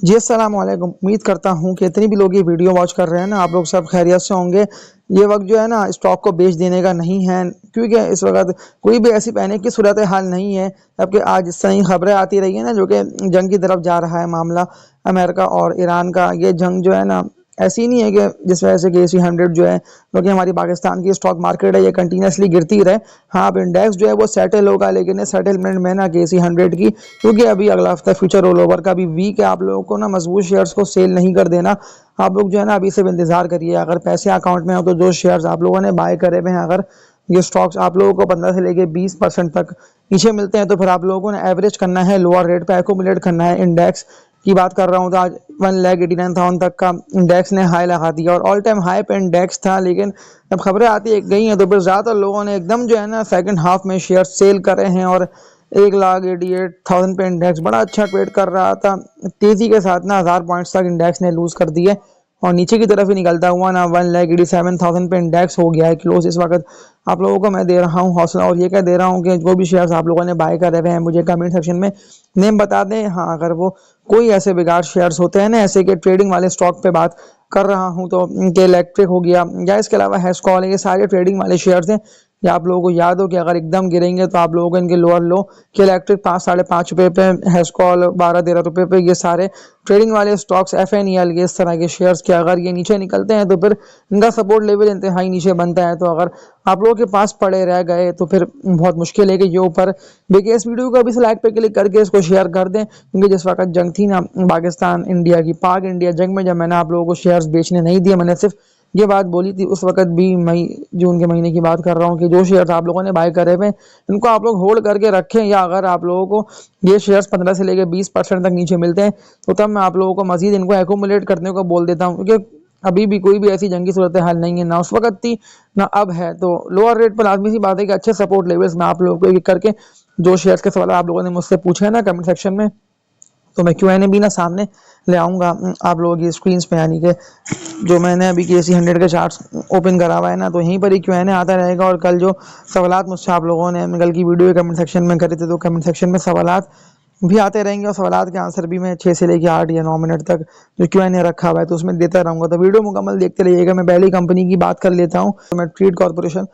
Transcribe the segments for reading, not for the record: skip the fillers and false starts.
जी, अस्सलाम वालेकुम। उम्मीद करता हूँ कि इतनी भी लोग ये वीडियो वॉच कर रहे हैं ना, आप लोग सब खैरियत से होंगे। ये वक़्त जो है ना स्टॉक को बेच देने का नहीं है, क्योंकि इस वक़्त कोई भी ऐसी पैनिक की सूरत हाल नहीं है। जबकि आज इस तरह की खबरें आती रही हैं ना, जो कि जंग की तरफ जा रहा है मामला अमेरिका और ईरान का। ये जंग जो है ना ऐसी नहीं है कि जिस वजह से KC 100 जो है, क्योंकि हमारी पाकिस्तान की स्टॉक मार्केट है, ये कंटिन्यूसली गिरती रहे। हाँ, अब इंडेक्स जो है वो सेटल होगा, लेकिन ये सेटलमेंट में ना KC 100 की, क्योंकि अभी अगला हफ्ता फ्यूचर रोल ओवर का भी वीक है। आप लोगों को ना मजबूत शेयर्स को सेल नहीं कर देना। आप लोग जो है ना अभी से इंतजार करिए। अगर पैसे अकाउंट में हो तो जो शेयर्स आप लोगों ने बाय करे हुए हैं, अगर ये स्टॉक्स आप लोगों को 15 से लेके 20% तक नीचे मिलते हैं, तो फिर आप लोगों को ना एवरेज करना है, लोअर रेट पे एक्यूमुलेट करना है। इंडेक्स की बात कर रहा हूँ तो आज 1,89,000 तक का इंडेक्स ने हाई लगा दिया और ऑल टाइम हाई पे इंडेक्स था। लेकिन जब खबरें आती गई हैं तो फिर ज़्यादातर लोगों ने एकदम जो है ना सेकंड हाफ में शेयर सेल करे हैं और 1,88,000 पे इंडेक्स बड़ा अच्छा ट्रेड कर रहा था। तेजी के साथ ना 1000 पॉइंट्स तक इंडेक्स ने लूज कर दिए और नीचे की तरफ ही निकलता हुआ ना 1,87,000 पे इंडेक्स हो गया है क्लोज इस वक्त। आप लोगों को मैं दे रहा हूँ हौसला और ये कह दे रहा हूँ कि जो भी शेयर्स आप लोगों ने बाय करे हुए हैं, मुझे कमेंट सेक्शन में नेम बता दें। हाँ, अगर वो कोई ऐसे बेकार शेयर्स होते हैं ना, ऐसे के ट्रेडिंग वाले स्टॉक पे बात कर रहा हूँ, तो इनके इलेक्ट्रिक हो गया या इसके अलावा हैशकॉल है, ये सारे ट्रेडिंग वाले शेयर्स हैं। या आप लोगों को याद हो कि अगर एकदम गिरेंगे तो आप लोगों को इनके लोअर लो कि इलेक्ट्रिक 5-5.5 रुपये पे, हैशकॉल 12-13 रुपये पे, ये सारे ट्रेडिंग वाले स्टॉक्स FNEL के इस तरह के शेयर्स के अगर ये नीचे निकलते हैं तो फिर इनका सपोर्ट लेवल इंतहाई नीचे बनता है। तो अगर आप लोगों के पास पड़े रह गए तो फिर बहुत मुश्किल है कि ये ऊपर देखिए। इस वीडियो को अभी से लाइक पे क्लिक करके इसको शेयर कर दें, क्योंकि जिस वक्त जंग थी ना पाकिस्तान इंडिया की, पाक इंडिया जंग में जब मैंने आप लोगों को शेयर्स बेचने नहीं दिए, मैंने सिर्फ ये बात बोली थी उस वक्त भी, मई जून के महीने की बात कर रहा हूँ, कि जो शेयर्स आप लोगों ने बाय करे हुए इनको आप लोग होल्ड करके रखें। या अगर आप लोगों को ये शेयर्स 15 से लेकर 20% तक नीचे मिलते हैं तो तब मैं आप लोगों को मजीद इनको एक्यूमुलेट करने को बोल देता हूँ, क्योंकि अभी भी कोई भी ऐसी जंगी सूरत हाल नहीं है, ना उस वक्त थी ना अब है। तो लोअर रेट पर लाजमी सी बात है कि अच्छे सपोर्ट लेवल्स में आप लोगों को एक करके जो शेयर्स के सवाल आप लोगों ने मुझसे पूछे हैं ना कमेंट सेक्शन में, तो मैं Q&A भी ना सामने ले आऊँगा आप लोगों की स्क्रीन पे। यानी कि जो मैंने अभी KC 100 के चार्ट्स ओपन करा हुआ है ना, तो यहीं पर ही Q&A आता रहेगा। और कल जो सवालात मुझसे आप लोगों ने कल की वीडियो के कमेंट सेक्शन में करे थे, तो कमेंट सेक्शन में सवालात भी आते रहेंगे और सवालात के आंसर भी मैं 6 से लेकर 8 या 9 मिनट तक जो Q&A रखा हुआ है तो उसमें देता रहूँगा। तो वीडियो मुकम्मल देखते रहिएगा। मैं पहली कंपनी की बात कर लेता हूँ, तो मैं ट्रीट कॉर्पोरेशन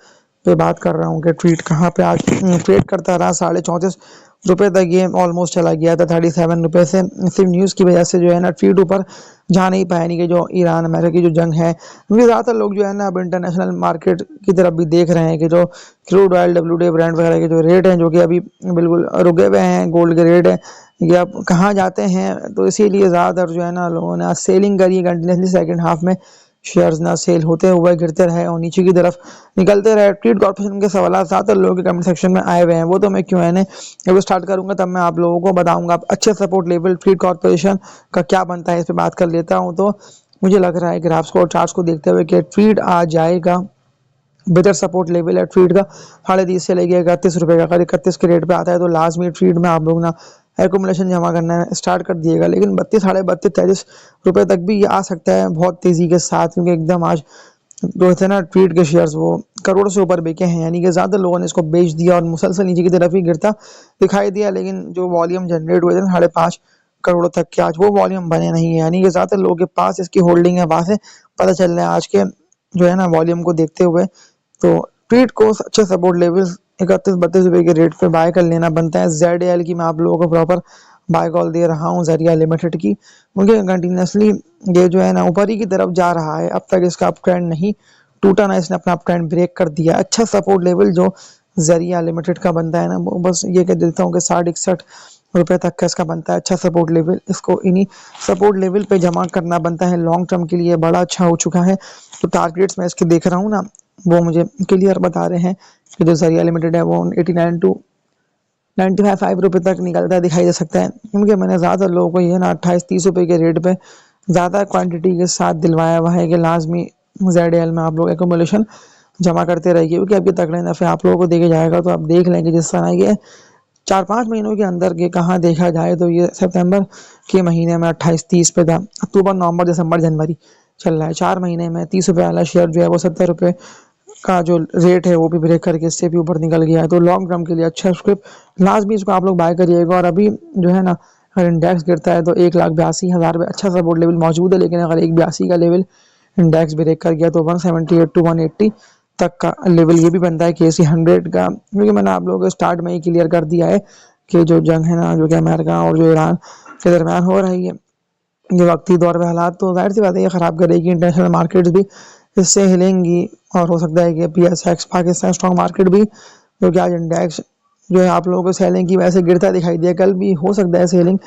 पे बात कर रहा हूँ कि ट्रीट कहाँ पे आज ट्रेड करता रहा 34.5 रुपये तक। ये ऑलमोस्ट चला गया था 37 रुपये से। सिर्फ न्यूज़ की वजह से जो है ना ट्रीट ऊपर जा नहीं पाया, नहीं कि जो ईरान अमेरिका की जो जंग है, क्योंकि ज़्यादातर लोग जो है ना अब इंटरनेशनल मार्केट की तरफ भी देख रहे हैं कि जो क्रूड ऑयल WTI ब्रांड वगैरह के जो रेट हैं, जो कि अभी बिल्कुल रुके हुए हैं, गोल्ड के रेट है, ये अब कहाँ जाते हैं। तो इसीलिए ज़्यादातर जो है ना लोगों ने आज सेलिंग करी है कंटिन्यूसली। सेकंड हाफ में शेयर्स ना सेल होते हुए गिरते रहे और नीचे की तरफ निकलते रहे। ट्रीट कॉर्पोरेशन के सवाल ज़्यादातर लोगों के कमेंट सेक्शन में आए हुए हैं, वो तो मैं Q&A जब स्टार्ट करूंगा तब मैं आप लोगों को बताऊंगा। अच्छे सपोर्ट लेवल ट्रीट कॉर्पोरेशन का क्या बनता है, इस पर बात कर लेता हूँ। तो मुझे लग रहा है ग्राफ्स को और चार्ट्स को देखते हुए कि ट्रीट आ जाएगा। बेहतर सपोर्ट लेवल है ट्रीट का 30.5 से लेके 31 रुपये का। अगर 31 के रेट पे आता है तो लाजमी ट्रीट में आप लोग ना एक्यूमुलेशन जमा करना स्टार्ट कर दिएगा। लेकिन 32, 32.5, 33 रुपये तक भी ये आ सकता है बहुत तेज़ी के साथ, क्योंकि एकदम आज जो थे ना ट्रीट के शेयर्स वो करोड़ से ऊपर बिके हैं। यानी कि ज़्यादा लोगों ने इसको बेच दिया और मुसलसल नीचे की तरफ ही गिरता दिखाई दिया। लेकिन जो वॉल्यूम जनरेट हुए थे 5.5 करोड़ तक के, आज वो वॉल्यूम बने नहीं है। यानी कि ज़्यादातर लोगों के पास इसकी होल्डिंग है, वहाँ से पता चल रहा है आज के जो है ना वॉल्यूम को देखते हुए। तो ट्रीट को अच्छे सपोर्ट लेवल्स 31-32 रुपये के रेट पे बाय कर लेना बनता है। ZAL की मैं आप लोगों को प्रॉपर बाय कॉल दे रहा हूँ, जरिया लिमिटेड की, क्योंकि कंटिन्यूसली ये जो है ना ऊपर ही की तरफ जा रहा है। अब तक इसका अप ट्रेंड नहीं टूटा ना, इसने अपना अप ट्रेंड ब्रेक कर दिया। अच्छा सपोर्ट लेवल जो जरिया लिमिटेड का बनता है ना, वो बस ये कह देता हूँ कि 60-61 रुपये तक का इसका बनता है अच्छा सपोर्ट लेवल। इसको इन्हीं सपोर्ट लेवल पे जमा करना बनता है। लॉन्ग टर्म के लिए बड़ा अच्छा हो चुका है। तो टारगेट्स मैं इसके देख रहा हूँ ना, वो मुझे क्लियर बता रहे हैं कि जो जरिया लिमिटेड है वो 89 टू 95 रुपये तक निकलता है दिखाई दे सकता है। क्योंकि मैंने ज़्यादा लोगों को ये ना 28-30 रुपये के रेट पे ज़्यादा क्वांटिटी के साथ दिलवाया हुआ है कि लाजमी ZAL में आप लोग एक्यूमुलेशन जमा करते रहिए, क्योंकि अब ये तगड़े नफ़े आप लोगों को देके जाएगा। तो आप देख लेंगे जिस तरह ये 4-5 महीनों के अंदर के कहाँ देखा जाए तो ये सितंबर के महीने में 28-30 पे था, अक्टूबर नवंबर दिसंबर जनवरी चल रहा है, 4 महीने में 30 रुपये वाला शेयर जो है वो 70 रुपये का जो रेट है वो भी ब्रेक करके इससे भी ऊपर निकल गया है। तो लॉन्ग टर्म के लिए अच्छा स्क्रिप्ट लाजमी इसको आप लोग बाय करिएगा। और अभी जो है ना अगर इंडेक्स गिरता है तो 1,82,000 पे अच्छा सपोर्ट लेवल मौजूद है, लेकिन अगर 1,82 का लेवल इंडेक्स ब्रेक कर गया तो 178 टू 180 तक का लेवल ये भी बनता है KC 100 का, क्योंकि मैंने आप लोगों को स्टार्ट में ही क्लियर कर दिया है कि जो जंग है ना, जो कि अमेरिका और जो ईरान के दरमियान हो रही है, ये वक्ती दौर पे हालात तो जाहिर सी बात है ये ख़राब करेगी। इंटरनेशनल मार्केट्स भी इससे हिलेंगी और हो सकता है कि PSX पाकिस्तान स्टॉक मार्केट भी, जो कि आज इंडेक्स जो है आप लोगों को सेलिंग की वजह से गिरता दिखाई दिया, कल भी हो सकता है सेलिंग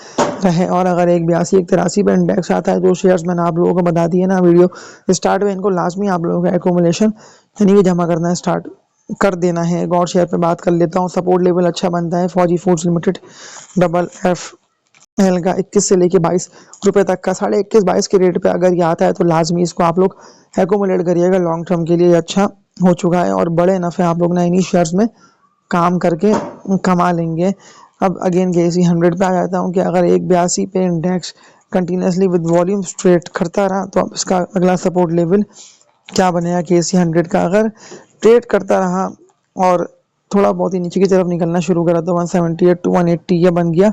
रहे। और अगर 1,82 1,83 पे इंडेक्स आता है तो शेयर्स मैंने आप लोगों को बता दिए ना वीडियो स्टार्ट में, इनको लाजमी आप लोगों का एकोमुलेशन यानी कि जमा करना है, स्टार्ट कर देना है। एक और शेयर पे बात कर लेता हूँ, सपोर्ट लेवल अच्छा बनता है फौजी फूड्स लिमिटेड FFL का 21 से लेके 22 रुपए तक का, 21.5 22 के रेट पे अगर ये आता है तो लाजमी इसको आप लोग एकोमुलेट करिएगा, लॉन्ग टर्म के लिए ये अच्छा हो चुका है और बड़े नफ़े आप लोग ना इन्हीं शेयर्स में काम करके कमा लेंगे। अब अगेन KC 100 पे आ जाता हूँ कि अगर 1,82 पे index continuously with volume trade करता रहा तो अब इसका अगला सपोर्ट लेवल क्या बनेगा KC 100 का, अगर ट्रेड करता रहा और थोड़ा बहुत ही नीचे की तरफ निकलना शुरू करा तो 178 टू 180 ये बन गया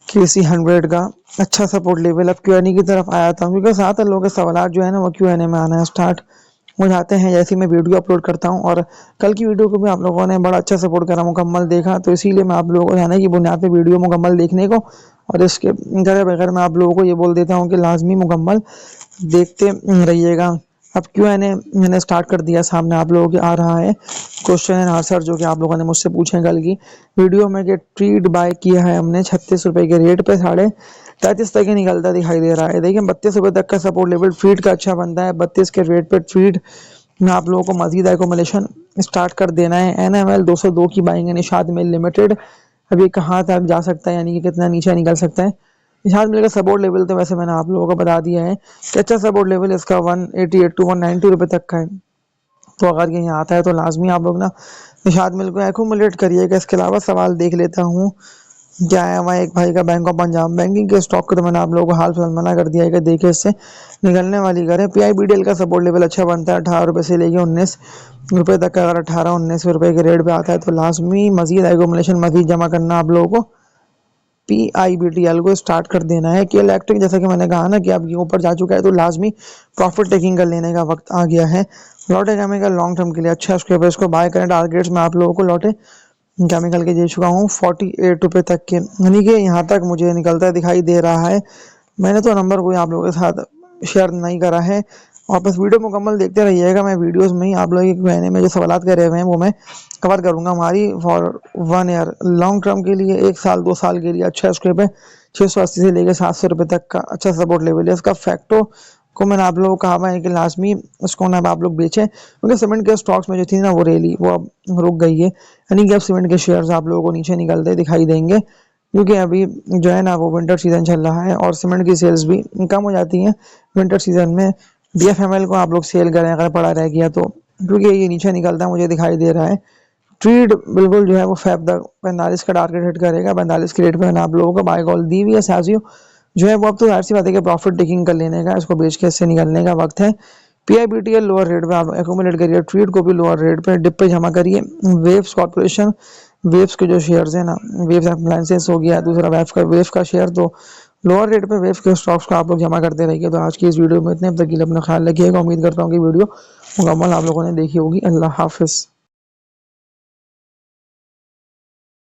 KC 100 का अच्छा सपोर्ट लेवल। अब Q&A की तरफ आया था क्योंकि ज़्यादातर लोगों के सवाल जो है ना वो Q&A में आना स्टार्ट हो जाते हैं जैसे मैं वीडियो अपलोड करता हूँ, और कल की वीडियो को भी आप लोगों ने बड़ा अच्छा सपोर्ट करा, मुकम्मल देखा, तो इसीलिए मैं आप लोगों को जाने की बुनियाद पे वीडियो मुकम्मल देखने को और इसके करे बगैर मैं आप लोगों को ये बोल देता हूँ कि लाजमी मुकम्मल देखते रहिएगा। अब Q&A मैंने स्टार्ट कर दिया, सामने आप लोगों के आ रहा है क्वेश्चन एंड आंसर जो कि आप लोगों ने मुझसे पूछे कल की वीडियो में कि ट्रीट बाय किया है हमने 36 रुपए के रेट पे, 33.5 तक ही निकलता दिखाई दे रहा है। देखिए 32 रुपए तक का सपोर्ट लेवल ट्रीट का अच्छा बनता है, 32 के रेट पे ट्रीट में आप लोगों को मजीद एकोमोलेशन स्टार्ट कर देना है। NML 202 की बाइंग है, निशाद मिल लिमिटेड अभी कहाँ तक जा सकता है यानी कि कितना नीचे निकल सकता है। निशाद मिल का सपोर्ट लेवल तो वैसे मैंने आप लोगों को बता दिया है कि अच्छा सपोर्ट लेवल इसका 188 टू 190 रुपए तक का है, तो अगर ये यहाँ आता है तो लाजमी आप लोग ना निशाद मिल को एकोमुलेट करिएगा। इसके अलावा सवाल देख लेता हूँ क्या है, वहाँ एक भाई का बैंक ऑफ पंजाब बैंकिंग के स्टॉक को तो मैंने आप लोगों को हाल फिलहाल मना कर दिया है कि देखिए इससे निकलने वाली करें। PIBDL का सपोर्ट लेवल अच्छा बनता है 18 रुपये से लेके 19 रुपये तक का, अगर 18-19 रुपये के रेट पे आता है तो लाजमी मजीद एकोमुलेशन मजीद जमा करना आप लोगों को PIBTL को स्टार्ट कर देना है। कि इलेक्ट्रिक जैसा कि मैंने कहा ना कि अब ये ऊपर जा चुका है तो लाजमी प्रॉफिट टेकिंग कर लेने का वक्त आ गया है। लॉटे केमिकल लॉन्ग टर्म के लिए अच्छा है, उसके ऊपर इसको बाय करें। टारगेट्स में आप लोगों को लॉटे केमिकल के दे चुका हूँ 48 रुपये तक के, यानी कि यहाँ तक मुझे निकलता दिखाई दे रहा है। मैंने तो नंबर कोई आप लोगों के साथ शेयर नहीं करा है, और बस वीडियो मुकम्मल देखते रहिएगा। मैं वीडियोस में ही आप लोगों के कहने में जो सवाल करे हुए हैं वो मैं कवर करूँगा। हमारी फॉर 1 ईयर लॉन्ग टर्म के लिए 1 साल 2 साल के लिए अच्छा स्क्रिप है, 680 से लेकर 700 रुपये तक का अच्छा सपोर्ट लेवल है। इसका फैक्टो को मैंने आप लोगों को कहा है कि लाजमी उसको ना आप लोग बेचें, क्योंकि सीमेंट के स्टॉक्स में जो थी ना वो रैली वो अब रुक गई है, यानी कि अब सीमेंट के शेयर्स आप लोगों को नीचे निकलते दिखाई देंगे, क्योंकि अभी जो है ना वो विंटर सीजन चल रहा है और सीमेंट की सेल्स भी कम हो जाती हैं विंटर सीजन में। DFML को आप लोग सेल करें अगर पड़ा रह गया तो, क्योंकि ये नीचे निकलता मुझे दिखाई दे रहा है। ट्रेड बिल्कुल जो है वो फैब तक 45 का टारगेट हिट करेगा, 45 के रेट पे मैंने आप लोगों को बाय कॉल दी हुई है। साजियो जो है वो अब तो जाहिर सी बात है कि प्रॉफिट टेकिंग कर लेने का, इसको बेच के इससे निकलने का वक्त है। PIBTL लोअर रेट पे आप एकोमुलेट करिए, ट्रेड को भी लोअर रेट पे डिप पे जमा करिए। वेव्स कॉर्पोरेशन, वेव्स के जो शेयर्स है ना, वेव्स अप्लायंसेस हो गया, दूसरा वेव्स का शेयर तो लोअर रेट पे वेव्स के स्टॉक्स को आप लोग जमा करते रहिए। तो आज की इस वीडियो में इतने, अब तक के लिए अपना ख्याल रखिएगा। उम्मीद करता हूँ कि वीडियो मुकम्मल आप लोगों ने देखी होगी। अल्लाह हाफिज़।